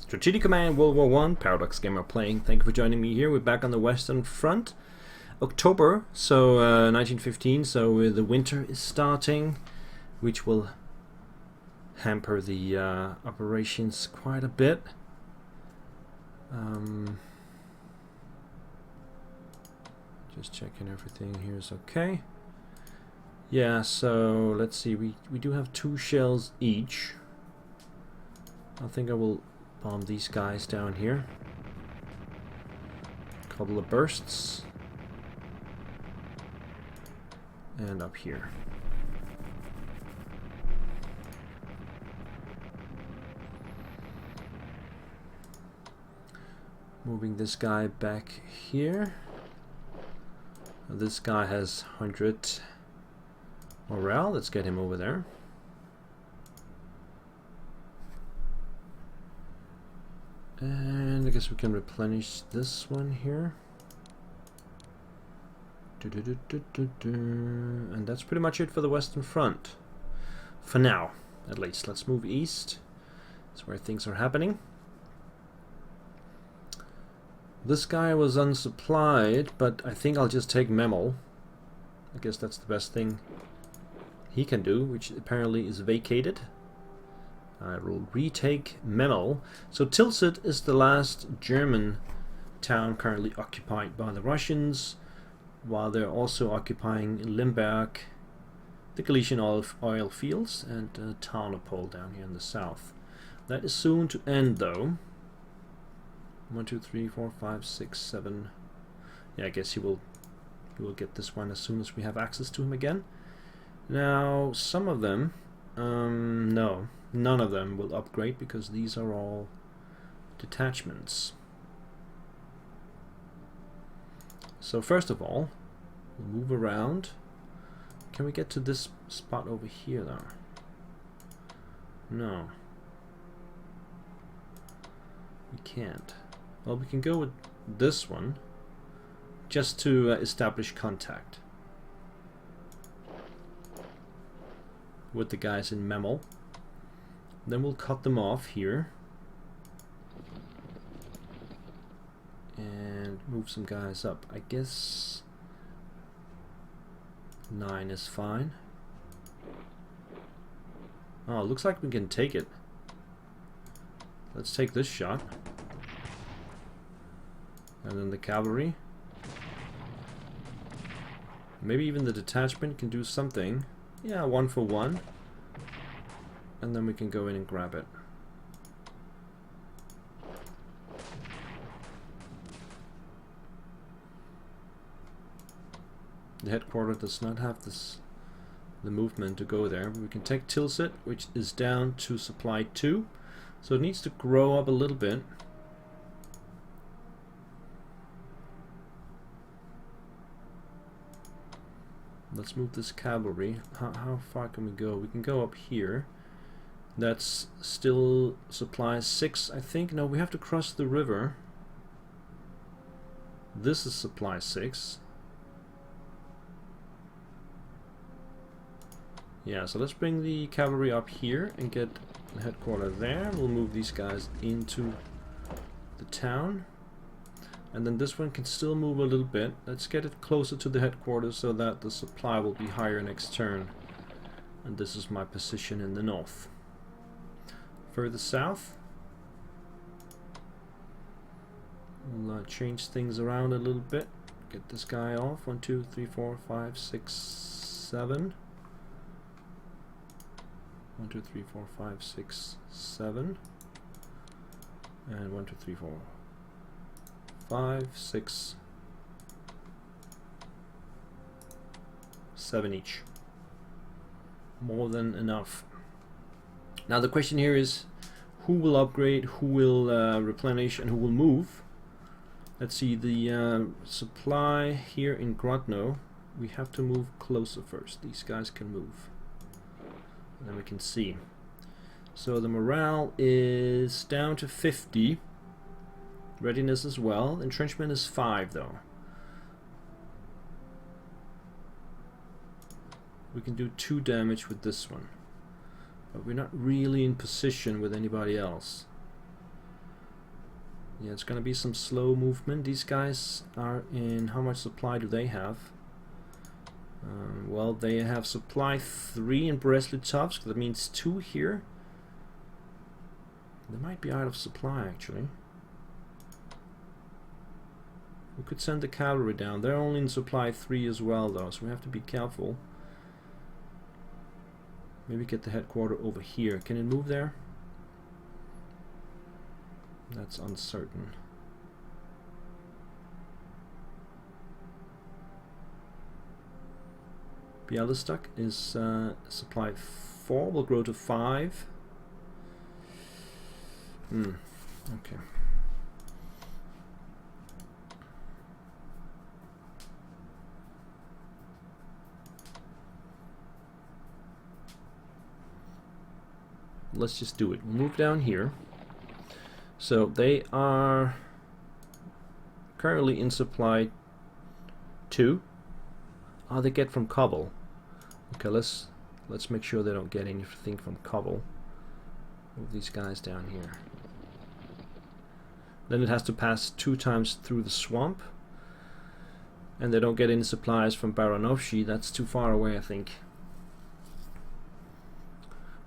Strategic Command World War I, Paradox Gamer playing. Thank you for joining me here. We're back on the Western Front. October, so 1915, so the winter is starting, which will hamper the operations quite a bit. Just checking everything here is okay. Yeah, so let's see, we do have 2 shells each. I think I will bomb these guys down here. Couple of bursts. And up here. Moving this guy back here. This guy has 100 morale. Let's get him over there. And I guess we can replenish this one here. And that's pretty much it for the Western Front. For now, at least. Let's move east. That's where things are happening. This guy was unsupplied, but I think I'll just take Memel. I guess that's the best thing he can do, which apparently is vacated. I will retake Memel. So Tilsit is the last German town currently occupied by the Russians, while they're also occupying Limburg, the Galician oil fields, and Tarnopol down here in the south. That is soon to end, though. 1, 2, 3, 4, 5, 6, 7. Yeah, I guess he will get this one as soon as we have access to him again. Now, some of them, no, none of them will upgrade because these are all detachments. So first of all, we'll move around. Can we get to this spot over here though? No. We can't. Well, we can go with this one just to establish contact with the guys in Memel. Then we'll cut them off here and move some guys up. I guess 9 is fine. Oh, looks like we can take it. Let's take this shot. And then the cavalry. Maybe even the detachment can do something. Yeah, 1 for 1. And then we can go in and grab it. The headquarters does not have the movement to go there. But we can take Tilsit, which is down to supply 2. So it needs to grow up a little bit. Let's move this cavalry. How far can we go? We can go up here. That's still supply 6, I think. No, we have to cross the river. This is supply 6. Yeah, so let's bring the cavalry up here and get the headquarters there. We'll move these guys into the town. And then this one can still move a little bit. Let's get it closer to the headquarters so that the supply will be higher next turn. And this is my position in the north. Further south, we'll change things around a little bit. Get this guy off. 1, 2, 3, 4, 5, 6, 7. 1, 2, 3, 4, 5, 6, 7. And 1, 2, 3, 4, 5, 6, 7 each. More than enough. Now the question here is, who will upgrade, who will replenish, and who will move? Let's see, the supply here in Grodno, we have to move closer first. These guys can move. And then we can see. So the morale is down to 50. Readiness as well. Entrenchment is 5 though. We can do 2 damage with this one. But we're not really in position with anybody else. Yeah, it's gonna be some slow movement. These guys are in... How much supply do they have? Well, they have supply 3 in Brest-Litovsk. That means 2 here. They might be out of supply, actually. We could send the cavalry down. They're only in supply 3 as well, though, so we have to be careful. Maybe get the headquarters over here. Can it move there? That's uncertain. Bialystok is supply 4. Will grow to 5. Okay. Let's just do it. We'll move down here. So they are currently in supply 2. They get from Kabul. Okay, let's make sure they don't get anything from Kabul. Move these guys down here. Then it has to pass 2 times through the swamp. And they don't get any supplies from Baranovshi. That's too far away, I think.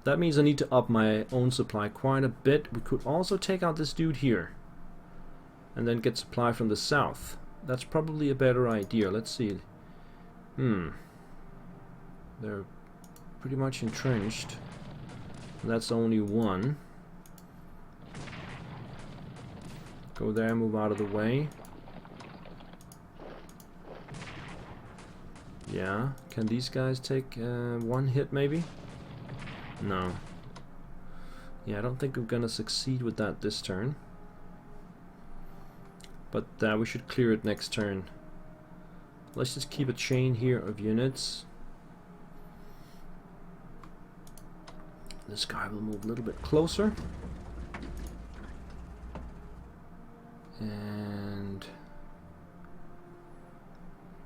That means I need to up my own supply quite a bit. We could also take out this dude here. And then get supply from the south. That's probably a better idea. Let's see. They're pretty much entrenched. That's only 1. Go there, move out of the way. Yeah, can these guys take 1 hit maybe? No. Yeah, I don't think we're gonna succeed with that this turn. But we should clear it next turn. Let's just keep a chain here of units. This guy will move a little bit closer. And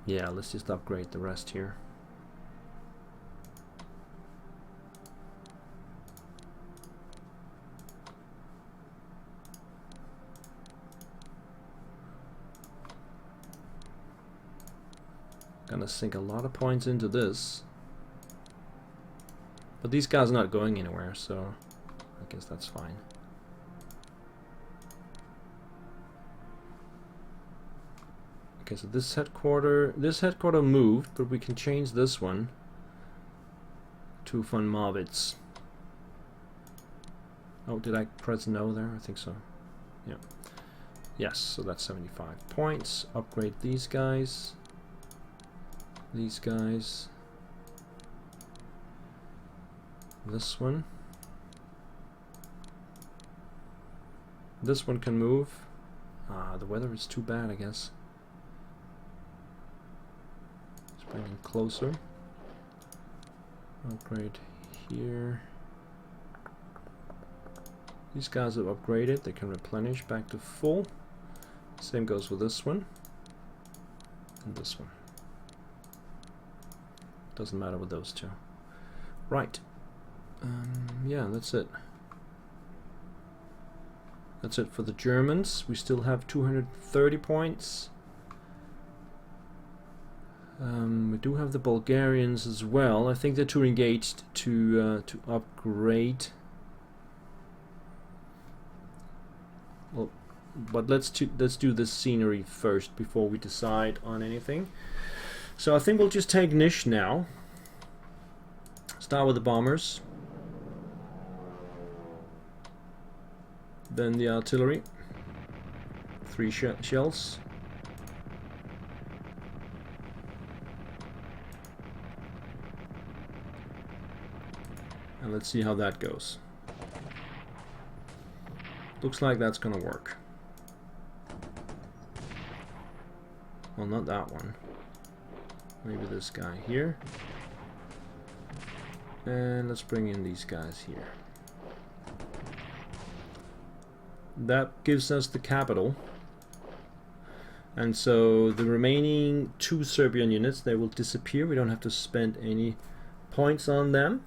yeah, let's just upgrade the rest here. Gonna sink a lot of points into this. But these guys are not going anywhere, so I guess that's fine. Okay, so this headquarter moved, but we can change this one to von Marwitz. Oh, did I press no there? I think so. Yeah. Yes, so that's 75 points. Upgrade these guys. These guys. This one. This one can move. The weather is too bad, I guess. Let's bring it closer. Upgrade here. These guys have upgraded. They can replenish back to full. Same goes with this one. And this one. Doesn't matter with those two. Right. Yeah, that's it. That's it for the Germans. We still have 230 points. We do have the Bulgarians as well. I think they're too engaged to upgrade. Well, but let's do this scenery first before we decide on anything. So I think we'll just take Nish now. Start with the bombers. Then the artillery. 3 shells. And let's see how that goes. Looks like that's gonna work. Well, not that one. Maybe this guy here. And let's bring in these guys here. That gives us the capital. And so the remaining 2 Serbian units, they will disappear. We don't have to spend any points on them.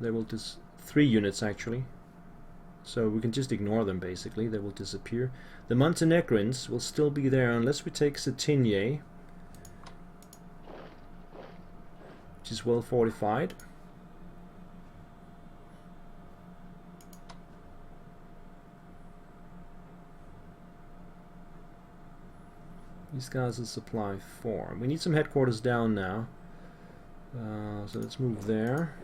They will 3 units actually. So we can just ignore them basically, they will disappear. The Montenegrins will still be there unless we take Cetinje, which is well fortified. These guys will supply 4. We need some headquarters down now. So let's move there.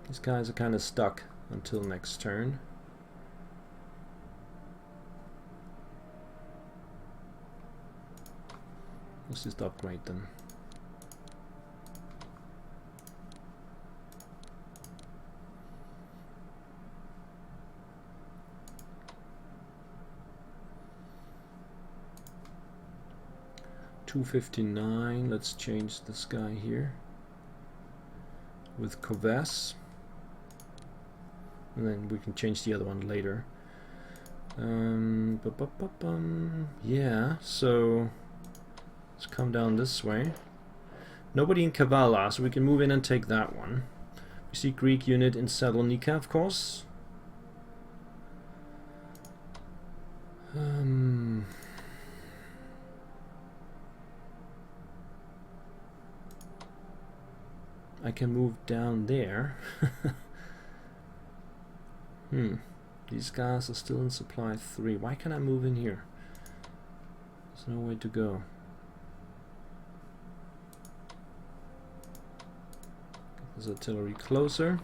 These guys are kind of stuck until next turn. Let's just upgrade them. $259. Let's change this guy here with Kovas. And then we can change the other one later. Yeah, so let's come down this way. Nobody in Kavala, so we can move in and take that one. We see Greek unit in Salonika, of course. I can move down there. These guys are still in supply 3. Why can't I move in here? There's no way to go. Get this artillery closer.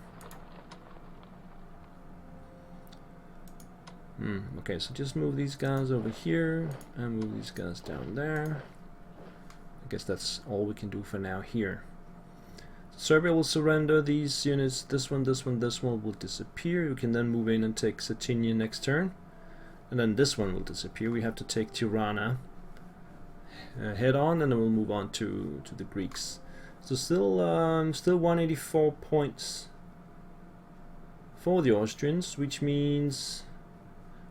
Okay, so just move these guys over here and move these guys down there. I guess that's all we can do for now here. Serbia will surrender these units. This one will disappear. You can then move in and take Cetinje next turn, and then this one will disappear. We have to take Tirana head on, and then we'll move on to the Greeks. So still 184 points for the Austrians, which means,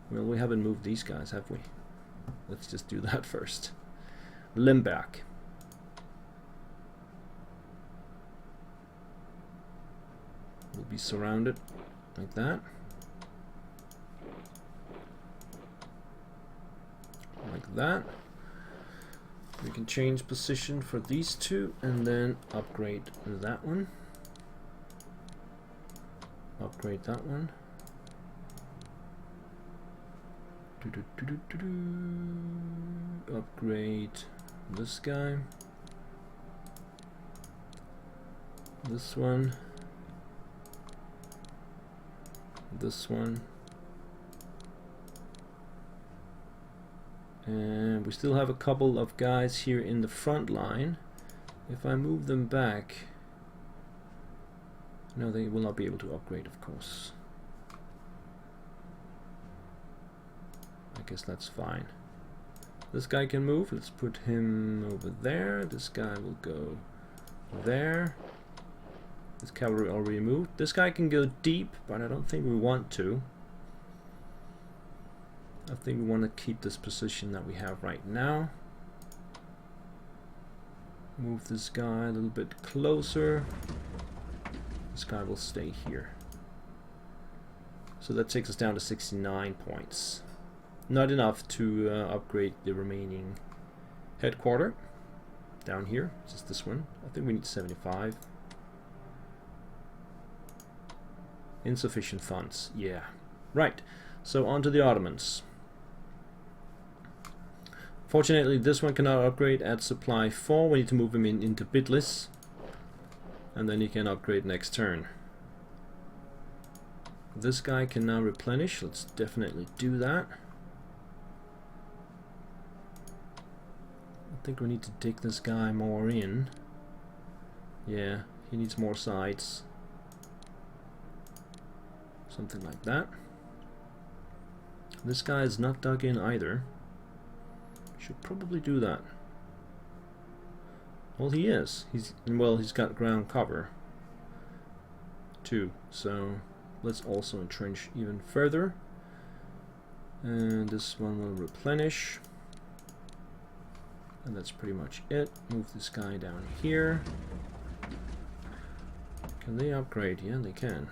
well, we haven't moved these guys, have we? Let's just do that first. Lemberg. Will be surrounded like that. Like that. We can change position for these two and then upgrade that one. Upgrade that one. Upgrade this guy. This one. This one, and we still have a couple of guys here in the front line. If I move them back, no, they will not be able to upgrade, of course. I guess that's fine. This guy can move. Let's put him over there. This guy will go there. This cavalry already moved. This guy can go deep, but I don't think we want to. I think we want to keep this position that we have right now. Move this guy a little bit closer. This guy will stay here. So that takes us down to 69 points. Not enough to upgrade the remaining headquarter. Down here, just this one. I think we need 75. Insufficient funds, yeah. Right, so on to the Ottomans. Fortunately, this one cannot upgrade at supply 4. We need to move him into Bitlis, and then he can upgrade next turn. This guy can now replenish. Let's definitely do that. I think we need to dig this guy more in. Yeah, he needs more sides. Something like that. This guy is not dug in either. Should probably do that. Well, he is. He's got ground cover too. So let's also entrench even further. And this one will replenish. And that's pretty much it. Move this guy down here. Can they upgrade? Yeah, they can.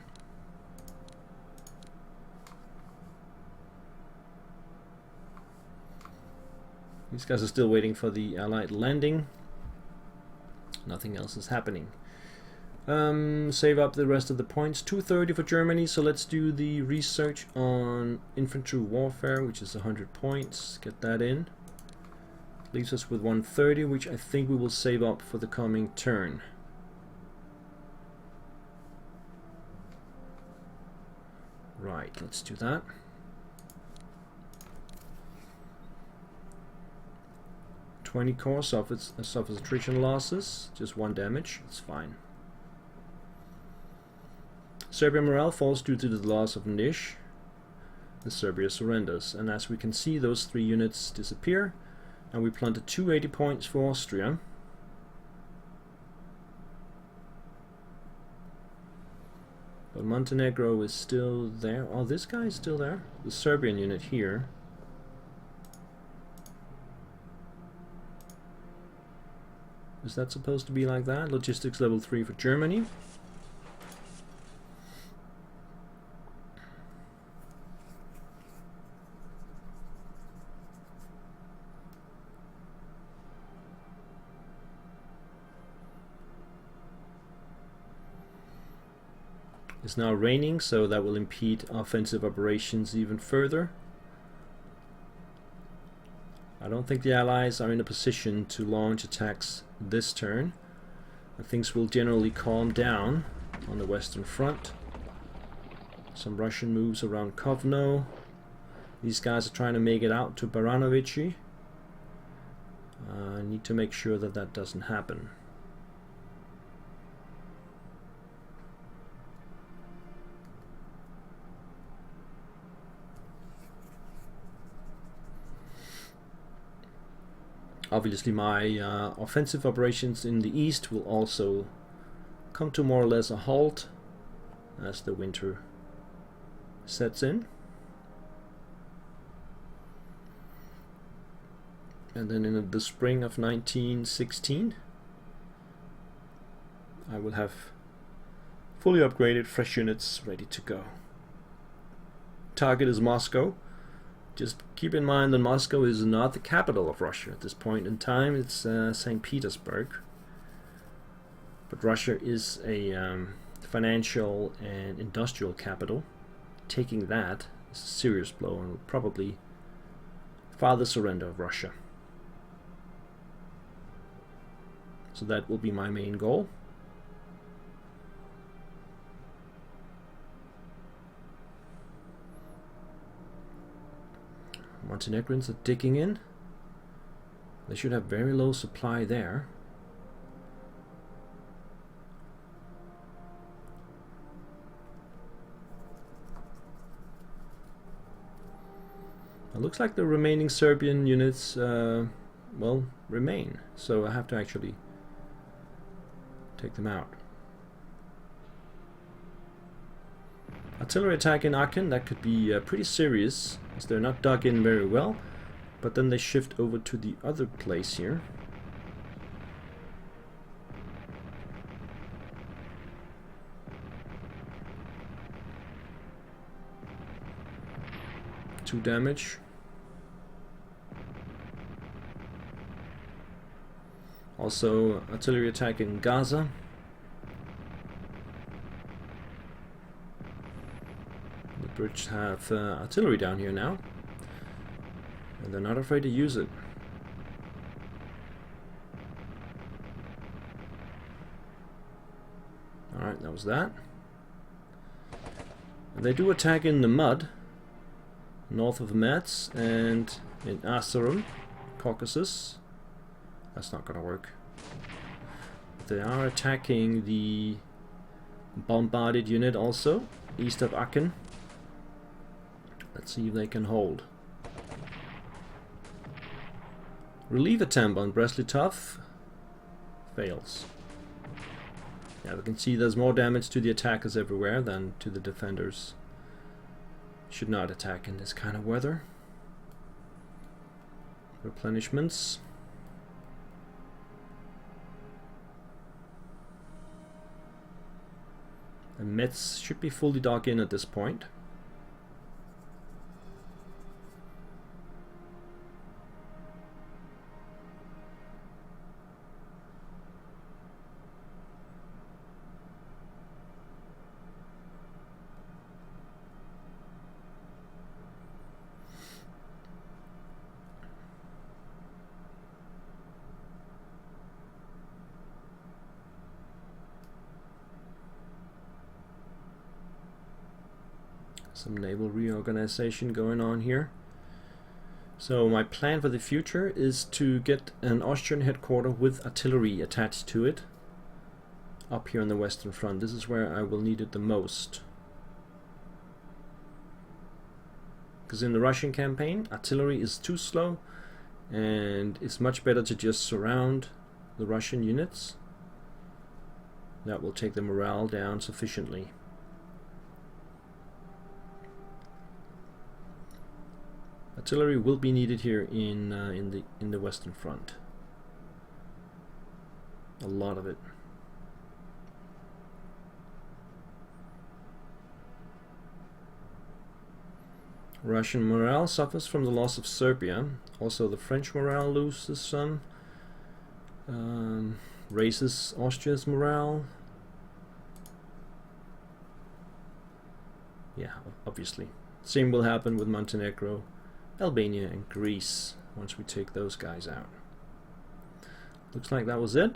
These guys are still waiting for the Allied landing. Nothing else is happening. Save up the rest of the points. 230 for Germany, so let's do the research on infantry warfare, which is 100 points. Get that in. Leaves us with 130, which I think we will save up for the coming turn. Right, let's do that. "20 corps suffers attrition losses, just 1 damage, it's fine. Serbian morale falls due to the loss of Niš. The Serbia surrenders, and as we can see, those 3 units disappear, and we planted 280 points for Austria. But Montenegro is still there. Oh, this guy is still there. The Serbian unit here. Is that supposed to be like that? Logistics level 3 for Germany. It's now raining, so that will impede offensive operations even further. I don't think the Allies are in a position to launch attacks this turn. And things will generally calm down on the Western Front. Some Russian moves around Kovno. These guys are trying to make it out to Baranovici. I need to make sure that that doesn't happen. Obviously my offensive operations in the east will also come to more or less a halt as the winter sets in. And then in the spring of 1916 I will have fully upgraded fresh units ready to go. Target is Moscow. Just keep in mind that Moscow is not the capital of Russia at this point in time. It's St. Petersburg. But Russia is a financial and industrial capital. Taking that is a serious blow and will probably farther surrender of Russia. So that will be my main goal. Montenegrins are digging in. They should have very low supply there. It looks like the remaining Serbian units well, remain, so I have to actually take them out. Artillery attack in Aachen, that could be pretty serious, as they're not dug in very well, but then they shift over to the other place here. Two damage. Also artillery attack in Gaza. The British have artillery down here now, and they're not afraid to use it. Alright, that was that. And they do attack in the mud, north of Metz and in Asarum, Caucasus. That's not gonna work. They are attacking the bombarded unit also, east of Aachen. Let's see if they can hold. Relieve attempt on Brest-Litovsk fails. Yeah, we can see there's more damage to the attackers everywhere than to the defenders. Should not attack in this kind of weather. Replenishments. And Metz should be fully dug in at this point. Some naval reorganization going on here. So my plan for the future is to get an Austrian headquarters with artillery attached to it up here on the Western Front. This is where I will need it the most. Because in the Russian campaign, artillery is too slow, and it's much better to just surround the Russian units. That will take the morale down sufficiently. Artillery will be needed here in the Western Front. A lot of it. Russian morale suffers from the loss of Serbia. Also the French morale loses some. Raises Austria's morale. Yeah, obviously. Same will happen with Montenegro, Albania and Greece once we take those guys out. Looks like that was it.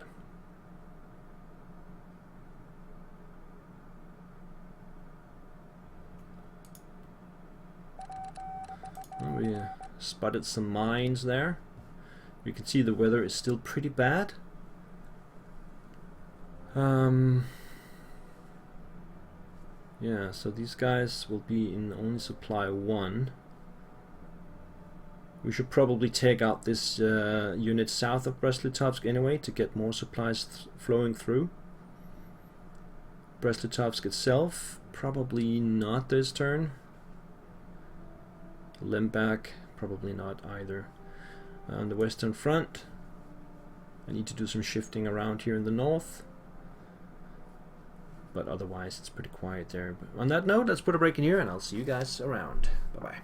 We spotted some mines there. You can see the weather is still pretty bad. Yeah, so these guys will be in only supply 1. We should probably take out this unit south of Brest-Litovsk anyway to get more supplies flowing through. Brest-Litovsk itself, probably not this turn. Lembach, probably not either. On the Western Front, I need to do some shifting around here in the north. But otherwise it's pretty quiet there. But on that note, let's put a break in here and I'll see you guys around. Bye bye.